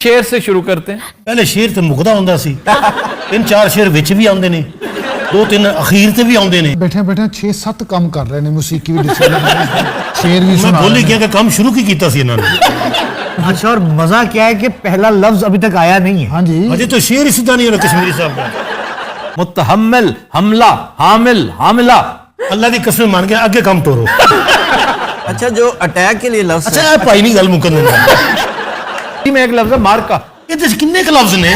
शेर से शुरू करते हैं। पहले शेर ਤੇ ਮੁਕਦਾ ਹੁੰਦਾ ਸੀ ਤਿੰਨ ਚਾਰ ਸ਼ੇਰ ਵਿੱਚ ਵੀ ਆਉਂਦੇ ਨੇ ਦੋ ਤਿੰਨ ਅਖੀਰ ਤੇ ਵੀ ਆਉਂਦੇ ਨੇ बैठे बैठे 6-7 ਕੰਮ ਕਰ ਰਹੇ ਨੇ ਮੌਸੀਕੀ ਵੀ शेर भी मैं सुना बोल रहे ही गया कि काम शुरू की कीता ਸੀ ਇਹਨਾਂ ਨੇ अच्छा, और मजा क्या है कि पहला लफ्ज अभी तक आया नहीं है। हाँ जी अजय तो शेर ही सीधा नहीं हो रहा कश्मीरी साहब का मुतहम्मिल, हमला, हामिल, हामिला। अल्लाह की कसम मान गया आगे काम तोड़ो अच्छा, जो अटैक के लिए लफ्ज अच्छा भाई नहीं गल मुकन में एक लफ्ज है मार्का। ये किन्ने के लफ्ज ने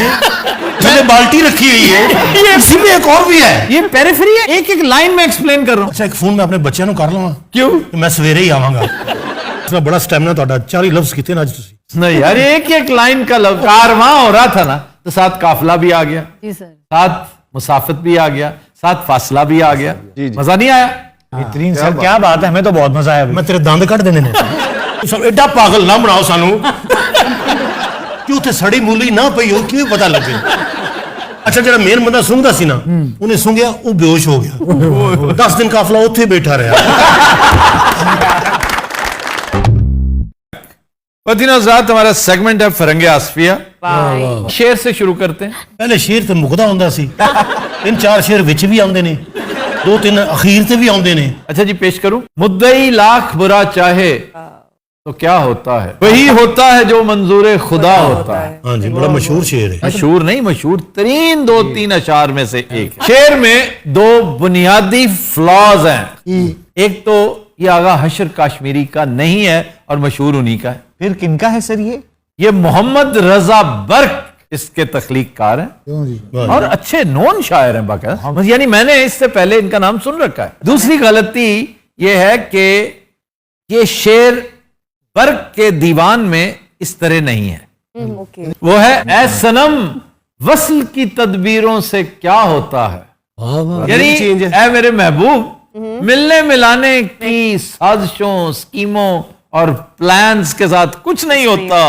मैंने बाल्टी रखी हुई है इसी में एक और भी है ये पेरिफेरी है, एक एक लाइन में एक्सप्लेन कर रहा हूं। अच्छा एक फोन मैं अपने बच्चों को कर लवां क्यों? मैं सवेरे ही आवांगा इतना बड़ा स्टैमिना ਤੁਹਾਡਾ 40 लफ्ज कितने ना आज ਤੁਸੀਂ नहीं यार, एक एक लाइन का लफ्ज कारवां हो रहा था ना, तो साथ काफिला भी आ गया, जी सर। साथ मुसाफत भी आ गया, साथ फासला भी आ गया। मजा नहीं आया? बेहतरीन सर, क्या बात है, हमें तो बहुत मजा आया अभी। मैं तेरे दंद ਕੱਢ ਦੇਣੇ ਨੇ सब एडा पागल ना बनाओ सानू कि ਉੱਥੇ ਸੜੀ ਮੂਲੀ ਨਾ ਪਈ ਹੋ ਕਿਵੇਂ ਪਤਾ ਲੱਗੇ अच्छा ਜਿਹੜਾ ਮੇਨ ਬੰਦਾ ਸੁੰਘਦਾ ਸੀ ਨਾ ਉਹਨੇ ਸੁੰਘਿਆ ਉਹ ਬੇਹੋਸ਼ ਹੋ ਗਿਆ 10 दिन ਕਾਫਲਾ ਉੱਥੇ ਬੈਠਾ ਰਿਹਾ हजरात, हमारा सेगमेंट है फरंगे आसफिया। शेर से शुरू करते हैं। ਪਹਿਲੇ ਸ਼ੇਰ ਤੇ ਮੁਕਦਾ ਹੁੰਦਾ ਸੀ ਤਿੰਨ ਚਾਰ ਸ਼ੇਰ ਵਿੱਚ ਵੀ ਆਉਂਦੇ ਨੇ ਦੋ ਤਿੰਨ ਅਖੀਰ ਤੇ ਵੀ ਆਉਂਦੇ ਨੇ अच्छा जी, पेश करूं। मुद्दई लाख बुरा चाहे तो क्या होता है, वही होता है जो मंजूर खुदा होता है। हाँ जी, बड़ा मशहूर शेर है मशहूर नहीं, मशहूर तरीन दो तीन अशार में से एक है। शेर में दो बुनियादी फ्लॉज हैं। एक तो ये आगा हशर काश्मीरी का नहीं है और मशहूर उन्हीं का है। फिर किनका है सर ये मोहम्मद रजा बर्क इसके तख्लीककार हैं क्यों जी और अच्छे नॉन शायर हैं बाकायदा, यानी मैंने इससे पहले इनका नाम सुन रखा है। दूसरी गलती यह है कि ये शेर बर्क के दीवान में इस तरह नहीं है। ओके। वो है ऐ सनम वस्ल की तदबीरों से क्या होता है, यानी ऐ मेरे महबूब मिलने मिलाने की साजिशों स्कीमों और प्लान्स के साथ कुछ नहीं होता,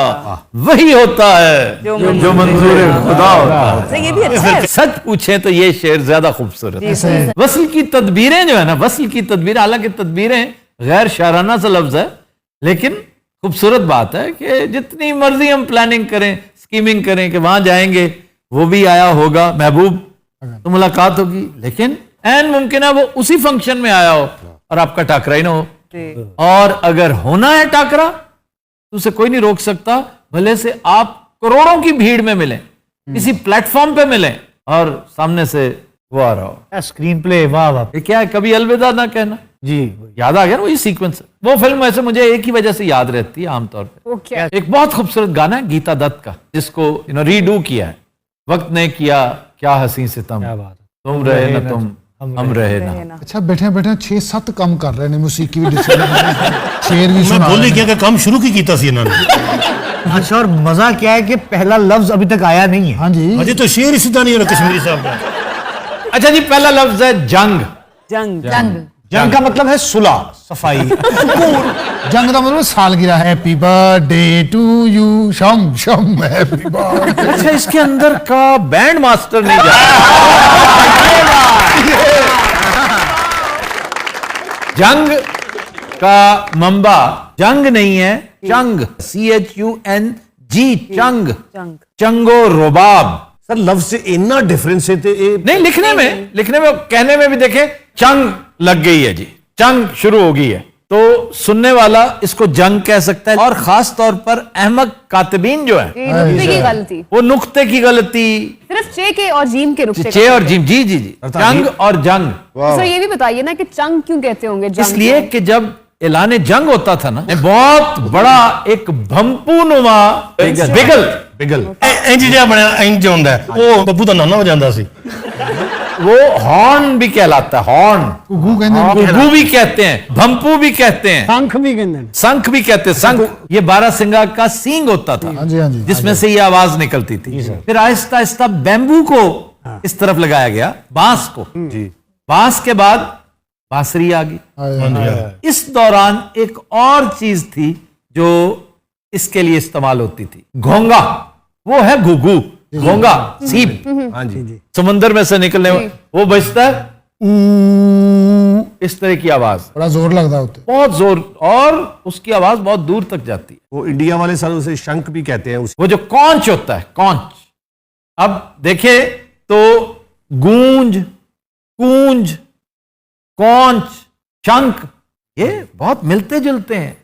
वही होता है जो मंजूर खुदा होता है। ये भी अच्छा है। सच पूछे तो ये शेर ज्यादा खूबसूरत है। वस्ल की तदबीरें जो है ना, वस्ल की तदबीरें, हालांकि तदबीरें गैर शाराना सा लफ्ज है, लेकिन खूबसूरत बात है कि जितनी मर्जी हम प्लानिंग करें, स्कीमिंग करें कि वहां जाएंगे, वो भी आया होगा महबूब तो मुलाकात होगी, लेकिन ऐन मुमकिन है वो उसी फंक्शन में आया हो और आपका टाकरा ही ना हो। और अगर होना है टाकरा तो उसे कोई नहीं रोक सकता, भले से आप करोड़ों की भीड़ में मिलें, किसी प्लेटफॉर्म पे मिलें और सामने से वो आ रहा हो। स्क्रीन प्ले, वाह वाह। ये क्या है, कभी अलविदा ना कहना जी, याद आ गया ना, वही सीक्वेंस। वो फिल्म वैसे मुझे एक ही वजह से याद रहती है आमतौर पे। वो क्या? एक बहुत खूबसूरत गाना है गीता दत्त का, जिसको रीडू किया है। वक्त ने किया क्या हसी सितम, क्या बात है। तुम रहे ना तुम, हम रहे ना। अच्छा बैठे बैठे 6-7 ਕੰਮ ਕਰ ਰਹੇ ਨੇ ਮੌਸੀਕੀ ਵੀ शेर भी मैं सुना बोल रहे ही ने गया कि काम शुरू की कीता ਸੀ ਇਹਨਾਂ ਨੇ अच्छा, और मजा क्या है कि पहला लफ्ज अभी तक आया नहीं है। हाँ जी अजय तो शेर ही सीधा नहीं हो रहा कश्मीरी साहब का अच्छा जी, पहला लफ्ज है जंग। जंग। जंग। जंग का मतलब है सुलह, सफाई। जंग का मतलब सालगिरह हैप्पी बर्थडे टू यू शम शम हैप्पी बर्थडे अच्छा, इसके अंदर का बैंड मास्टर नहीं जाता। जंग का मंबा जंग नहीं है, चंग, CHUNG, चंग, जंग। चंगो रुबाब। सर लफ्ज से इतना डिफरेंस है नहीं, लिखने में कहने में भी देखें, चंग लग गई है जी, चंग शुरू हो गई है, तो सुनने वाला इसको जंग कह सकता है। और खास तौर पर अहमद कातिबीन जो है, ये नुक्ते की गलती, वो नुक्ते की गलती, सिर्फ चे के और जीम के नुक्ते चे और जीम, जी जी जी, चंग और जंग। सर ये भी बताइए ना कि चंग क्यों कहते होंगे जंग? इसलिए कि जब ऐलान जंग होता था ना, बहुत बड़ा एक भंपू नुमा बिगल इंज जिहा बनया इंज ਹੁੰਦਾ ਉਹ ਬੱਬੂ ਦਾ ਨਾਨਾ ਹੋ ਜਾਂਦਾ ਸੀ वो हॉर्न भी कहलाता है, हॉर्न। घू कहते घुघू भी कहते हैं, भंपू भी कहते हैं, शंख भी कहते हैं। शंख भी कहते हैं। शंख ये बारहसिंगा का सींग होता था, हाँ जी हाँ जी जिसमें से ये आवाज निकलती थी। फिर आहिस्ता आहिस्ता बैम्बू को इस तरफ लगाया गया, बांस को। बांस के बाद बांसुरी आ गई। इस दौरान एक और चीज थी जो इसके लिए इस्तेमाल होती थी, घोंगा। वो है घुघू, घोंगा, सीप। हाँ जी समंदर में से निकलने वो बजता है, इस तरह की आवाज, बड़ा जोर लगता है उत्ते। बहुत जोर, और उसकी आवाज बहुत दूर तक जाती है। वो इंडिया वाले सर उसे शंख भी कहते हैं। वो जो कॉन्च होता है, कॉन्च, अब देखे तो गूंज, कूंज, कॉन्च, शंख, ये बहुत मिलते जुलते हैं।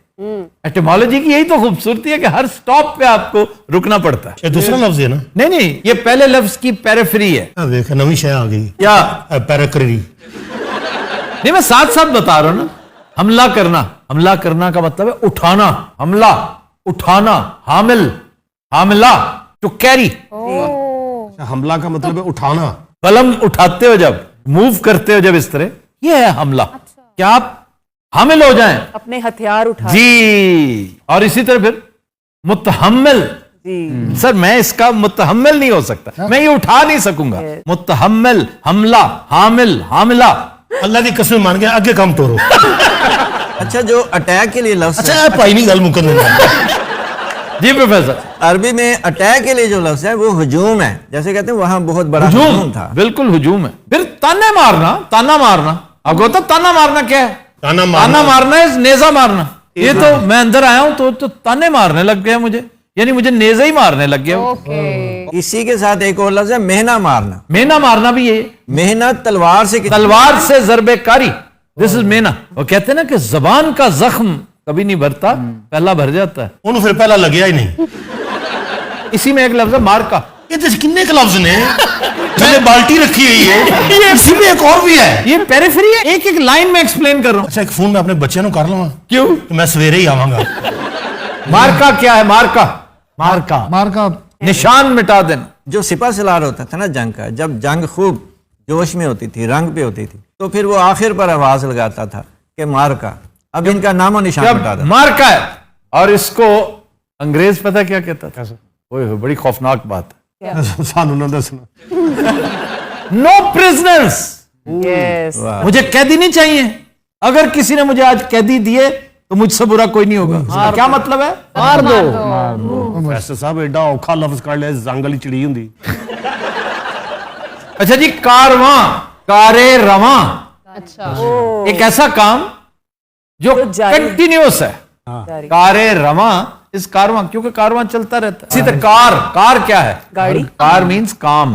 एटिमोलॉजी की यही तो खूबसूरती है कि हर स्टॉप पे आपको रुकना पड़ता है। ये दूसरा लफ्ज है ना? नहीं नहीं, ये पहले लफ्ज की पेरिफेरी है। देख नवी शय आ गई क्या? पैराक्री। नहीं, मैं साथ साथ बता रहा हूं ना। हमला करना, हमला करना का मतलब है उठाना, हमला, उठाना, हामिल, हामिला, टू कैरी। हमला का मतलब है उठाना। कलम उठाते हो जब, मूव करते हो जब, इस तरह, ये है हमला। क्या आप हामिल हो जाएं? अपने हथियार उठा। जी। और इसी तरह फिर मुतहम्मिल। जी। सर मैं इसका मुतहम्मिल नहीं हो सकता, मैं ये उठा नहीं सकूंगा। मुतहम्मिल, हमला, हामिल, हामिला। अल्लाह की कसम मान गया, आगे काम तोड़ो। अच्छा, जो अटैक के लिए लफ्ज अच्छा है, ये भाई नहीं गल मुकन जी प्रोफेसर। अरबी में अटैक के लिए जो लफ्ज है वो हुजूम है। जैसे कहते हैं वहां बहुत बड़ा हुजूम हुजूम था। बिल्कुल हुजूम है। फिर ताने मारना, ताना मारना, आपको पता ताना मारना क्या है? ताना ताना मारना है नेजा मारना। ये तो मैं अंदर आया हूं तो ताने मारने लग गया मुझे, यानी मुझे नेजा ही मारने लग गया। ओके। इसी के साथ एक और लफ्ज है मेहना मारना। मेना मारना भी ये, मेहनत तलवार से तलवार से जरबेकारी, दिस इज मेना। और कहते हैं ना कि जबान का जख्म कभी नहीं भरता, पहला भर जाता है। उन्होंने फिर पहला लगे ही नहीं। इसी में एक लफ्ज है मार का। ये तो किन्ने के लफ्ज ने मैंने बाल्टी रखी हुई है, इसी में एक और भी है। ये पेरिफेरी है, एक एक लाइन में एक्सप्लेन कर रहा हूं। अच्छा एक फोन में अपने बच्चे को कर लवा, क्यों? तो मैं सवेरे ही आवांगा। मार्का क्या है? मार्का, मार्का। मार का निशान मिटा देना। जो सिपा सलार होता था ना जंग का, जब जंग खूब जोश में होती थी, रंग पे होती थी, तो फिर वो आखिर पर आवाज लगाता था कि मार का। अब इनका नामो निशान मिटा जब दो। मार्का है, और इसको अंग्रेज पता क्या कहता था? ओए होए, बड़ी खौफनाक बात है। सानू ना दसना। No prisoners. यस। मुझे कैदी नहीं चाहिए। अगर किसी ने मुझे आज कैदी दिए तो मुझसे बुरा कोई नहीं होगा। इसका क्या मतलब है? मार दो। वैसे साहब एडा औखा लफ्ज कर लिया, जंग वाली चिड़ी हुंदी। अच्छा जी, कारवां, कारे रवां, अच्छा। एक ऐसा काम जो जारी- कंटिन्यूअस है। कारे रवां, इस कारवां, क्योंकि कारवां चलता रहता है। इसी तरह कार, कार क्या है? गाड़ी। कार मीन्स काम।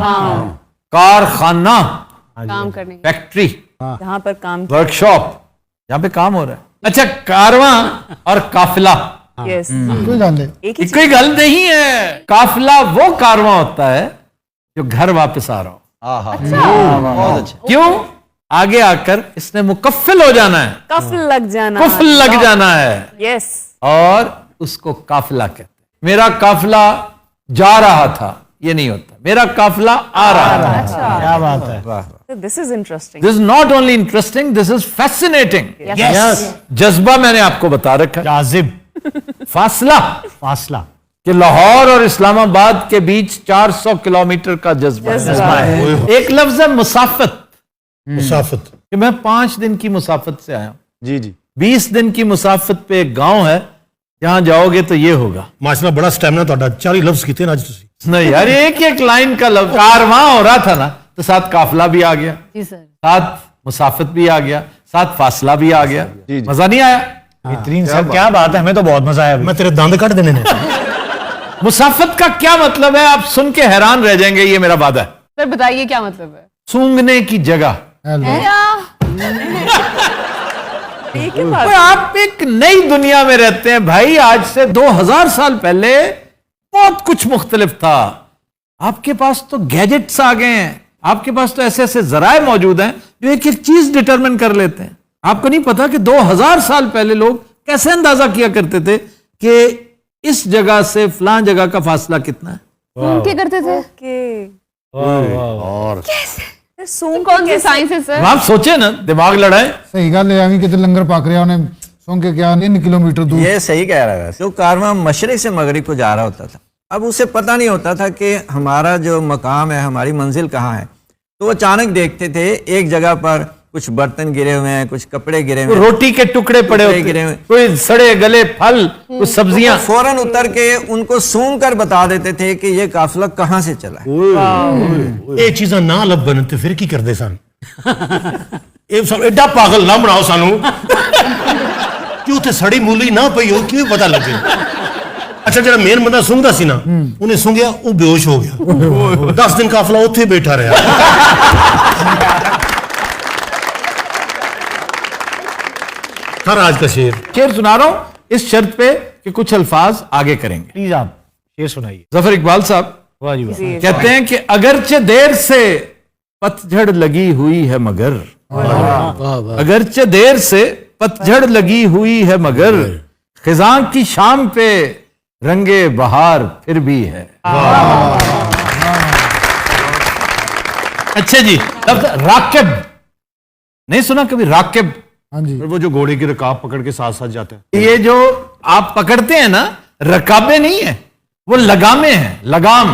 कारखाना, काम करने फैक्ट्री, जहाँ पर काम। वर्कशॉप, जहां पे काम हो रहा है। अच्छा, कारवां और काफिला यस। कोई गल है। एक ही कोई गल नहीं है। काफिला वो कारवां होता है जो घर वापस आ रहा हो। बहुत अच्छा। क्यों? आगे आकर इसने मुकफ्फिल हो जाना है, कफ लग जाना। कुफल लग जाना है, यस। और उसको काफिला कहते हैं। मेरा काफिला जा रहा था, ये नहीं होता। मेरा काफिला आ रहा था। अच्छा। क्या बात है। This is interesting. This is not only interesting, this is fascinating. Yes. जज्बा मैंने आपको बता रखा है। जाजिब। फासला, फासला। कि लाहौर और इस्लामाबाद के बीच 400 किलोमीटर का जज्बा है। एक लफ्ज है मुसाफत, मुसाफत। कि मैं 5 दिन की मुसाफत से आया हूं। जी जी। 20 दिन की मुसाफत पे एक गांव है, जहां जाओगे तो ये होगा। माशाल्लाह बड़ा स्टैमिना ਤੁਹਾਡਾ, 40 लफ्ज किते ना आज तुसी। नहीं यार, एक एक लाइन का लफ्ज। कारवां हो रहा था ना, तो साथ काफिला भी आ गया, जी सर। साथ मुसाफत भी आ गया, साथ फासला भी आ गया। मजा नहीं आया? बेहतरीन सर, क्या बात है, हमें तो बहुत मजा आया। मैं तेरे दंद काट देने ने। मुसाफत का क्या मतलब है, आप सुन के हैरान रह जाएंगे, ये मेरा वादा है। सर बताइए क्या मतलब है? सूंघने की जगह। आप एक नई दुनिया में रहते हैं भाई। आज से 2000 साल पहले बहुत कुछ मुख्तलिफ था। आपके पास तो गैजेट्स आ गए हैं, आपके पास तो ऐसे ऐसे जराए मौजूद हैं जो एक एक चीज डिटरमिन कर लेते हैं। आपको नहीं पता कि 2000 साल पहले लोग कैसे अंदाजा किया करते थे कि इस जगह से फलां जगह का फासला कितना है। क्या करते थे? और सूंघ कौन सी साइंस है सर? आप सोचे ना, दिमाग लड़ाए। सही गल है। एवं किते लंगर पक रहा उन्हें सुन के क्या 3 किलोमीटर दूर। ये सही कह रहा है। जो कारवां मशरिक से मगरिब को जा रहा होता था, अब उसे पता नहीं होता था कि हमारा जो मकाम है, हमारी मंजिल कहाँ है। तो वो अचानक देखते थे एक जगह पर कुछ बर्तन गिरे हुए हैं, कुछ कपड़े गिरे हुए हैं, रोटी के टुकड़े पड़े होते गिरे हैं, हुए। कोई सड़े गले फल, कुछ सब्जियां। तो फौरन उतर के उनको सूंघ कर बता देते थे कि ये काफिला कहाँ से चला है। ये चीज़ां ना लभन ते फिर की करदे सन? ਇਹ ਸਭ ਐਡਾ ਪਾਗਲ ਨਾ ਬਣਾਓ ਸਾਨੂੰ ਕਿ ਉੱਥੇ ਸੜੀ ਮੂਲੀ ਨਾ ਪਈ ਹੋ ਕਿਵੇਂ ਪਤਾ ਲੱਗੇ। ਅੱਛਾ ਜਿਹੜਾ ਮੇਨ ਬੰਦਾ ਸੁੰਘਦਾ ਸੀ ਨਾ ਉਹਨੇ ਸੁੰਘਿਆ ਉਹ ਬੇਹੋਸ਼ ਹੋ ਗਿਆ 10 ਦਿਨ ਕਾਫਲਾ ਉੱਥੇ ਬੈਠਾ ਰਿਹਾ। हर आज का शेर सुना रहा हूं इस शर्त पे कि कुछ अल्फाज आगे करेंगे। प्लीज आप शेर सुनाइए। जफर इकबाल साहब वाह जी वाह। कहते हैं कि अगरचे देर से पतझड़ लगी हुई है मगर, अगरचे देर से पतझड़ लगी हुई है मगर, खिजां की शाम पे रंगे बहार फिर भी है। अच्छा जी, अब राकिब नहीं सुना कभी? राकिब हाँ जी। वो जो घोड़े की रकाब पकड़ के साथ साथ जाते हैं। ये जो आप पकड़ते हैं ना, रकाबे नहीं है, वो लगामे हैं, लगाम।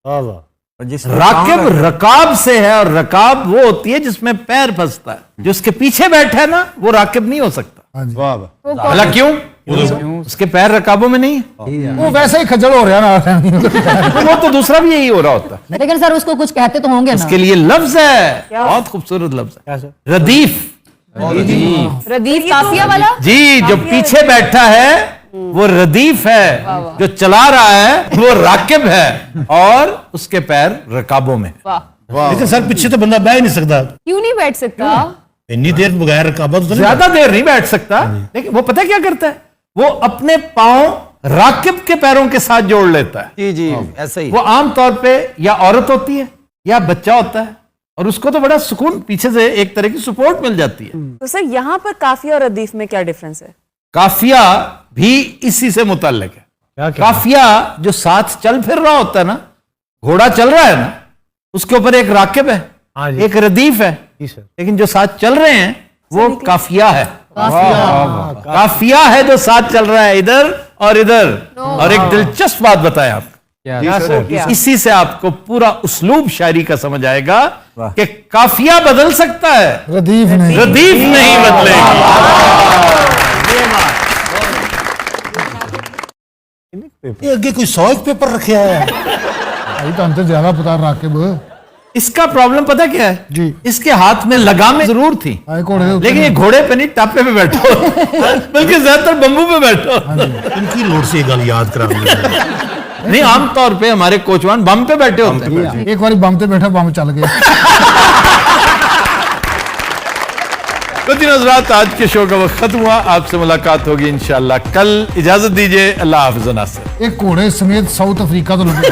वाह वाह। और जिस राकिब रकाब से है, और रकाब वो होती है जिसमें पैर फंसता है। जो उसके पीछे बैठा है ना, वो राकिब नहीं हो सकता। हाँ जी। वाह वाह। भला क्यों? उसके पैर रकाबों में नहीं है। वो वैसे ही खज्जल हो रहा ना। वो तो दूसरा भी यही हो रहा होता है। लेकिन सर उसको कुछ कहते तो होंगे ना। इसके लिए लफ्ज है, बहुत खूबसूरत लफ्ज है, क्या सर? रदीफ। रदीफ काफिया वाला। जी, जो पीछे बैठा है वो रदीफ है, जो चला रहा है वो राकिब है, और उसके पैर रकाबों में। वाह, लेकिन सर पीछे तो बंदा बैठ ही नहीं सकता क्यों नहीं बैठ सकता? इतनी देर बगैर रकाबत तो नहीं ज्यादा देर नहीं बैठ सकता, लेकिन वो पता है क्या करता है? वो अपने पांव राकिब के पैरों के साथ जोड़ लेता है। जी जी ऐसा ही वो आमतौर पे या औरत होती है या बच्चा होता है, और उसको तो बड़ा सुकून, पीछे से एक तरह की सपोर्ट मिल जाती है। तो सर यहाँ पर काफिया और रदीफ में क्या डिफरेंस है? काफिया भी इसी से मुतल्लिक है। क्या क्या? काफिया जो साथ चल फिर रहा होता है ना, घोड़ा चल रहा है ना, उसके ऊपर एक राकिब है, हाँ जी। एक रदीफ है, जी सर। लेकिन जो साथ चल रहे हैं वो काफिया है। काफिया है जो साथ चल रहा है इधर और इधर। और एक दिलचस्प बात बताएं आप, क्या सर? इसी से आपको पूरा उस्लूब शायरी का समझ आएगा कि काफिया बदल सकता है, रदीफ नहीं। रदीफ नहीं बदलेगा। ये आगे कोई 100 पेपर रखे है। भाई तो हमसे ज्यादा पता राकिब। इसका प्रॉब्लम पता क्या है जी। इसके हाथ में लगामें जरूर थी, आए घोड़े के ऊपर लेकिन ये घोड़े पे नहीं, टापे पे बैठो, बल्कि ज्यादातर बम्बू पे बैठो। इनकी लोड से ये गल याद करा नहीं, आमतौर पे हमारे कोचवान बम पे बैठे होते हैं। एक बार बम पे बैठा, बम चल गया। तो दिन हज़रात, आज के शो का वक्त खत्म हुआ। आपसे मुलाकात होगी इंशाल्लाह कल। इजाजत दीजिए, अल्लाह हाफ़िज़। एक घोड़े समेत साउथ अफ्रीका तो लगे।